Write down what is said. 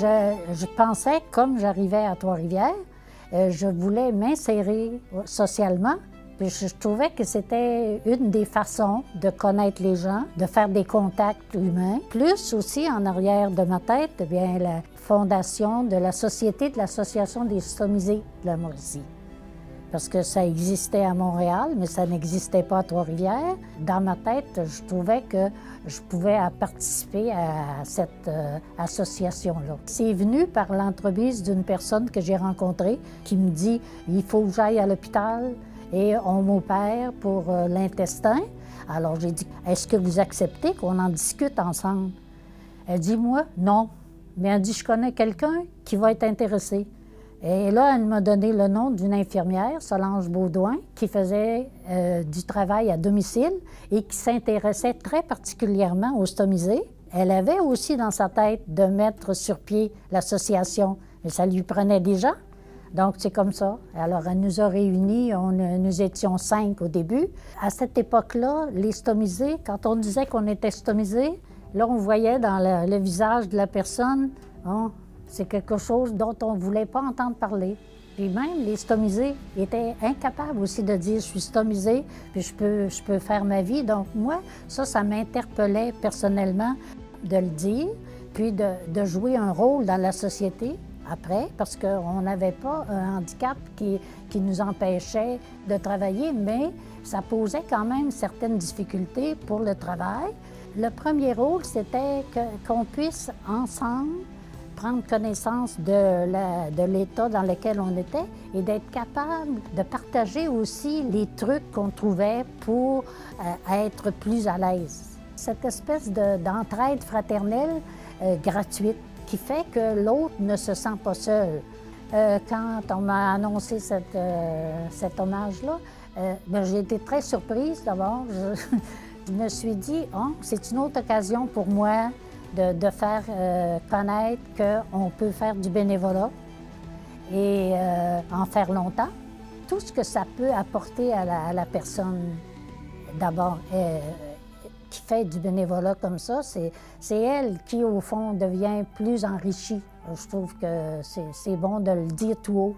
Je pensais, comme j'arrivais à Trois-Rivières, je voulais m'insérer socialement. Puis je trouvais que c'était une des façons de connaître les gens, de faire des contacts humains. Plus aussi, en arrière de ma tête, eh bien, la fondation de la Société de l'Association des stomisés de la Mauricie. Parce que ça existait à Montréal, mais ça n'existait pas à Trois-Rivières. Dans ma tête, je trouvais que je pouvais participer à cette association-là. C'est venu par l'entremise d'une personne que j'ai rencontrée qui me dit « Il faut que j'aille à l'hôpital et on m'opère pour l'intestin. » Alors j'ai dit « Est-ce que vous acceptez qu'on en discute ensemble? » Elle dit « Moi, non. » Mais elle dit « Je connais quelqu'un qui va être intéressé. » Et là, elle m'a donné le nom d'une infirmière, Solange Baudouin, qui faisait du travail à domicile et qui s'intéressait très particulièrement aux stomisés. Elle avait aussi dans sa tête de mettre sur pied l'association, mais ça lui prenait déjà. Donc, c'est comme ça. Alors, elle nous a réunis, nous étions 5 au début. À cette époque-là, les stomisés, quand on disait qu'on était stomisés, là, on voyait dans le visage de la personne, hein, c'est quelque chose dont on ne voulait pas entendre parler. Puis même, les stomisés étaient incapables aussi de dire « je suis stomisé, puis je peux faire ma vie ». Donc moi, ça m'interpellait personnellement de le dire, puis de jouer un rôle dans la société après, parce qu'on n'avait pas un handicap qui nous empêchait de travailler, mais ça posait quand même certaines difficultés pour le travail. Le premier rôle, c'était qu'on puisse ensemble prendre connaissance de l'état dans lequel on était et d'être capable de partager aussi les trucs qu'on trouvait pour être plus à l'aise. Cette espèce d'entraide fraternelle gratuite qui fait que l'autre ne se sent pas seul. Quand on m'a annoncé cet hommage-là, j'ai été très surprise d'abord. Je me suis dit, oh, c'est une autre occasion pour moi de faire connaître qu'on peut faire du bénévolat et en faire longtemps. Tout ce que ça peut apporter à la personne, d'abord, qui fait du bénévolat comme ça, c'est elle qui, au fond, devient plus enrichie. Je trouve que c'est bon de le dire tout haut.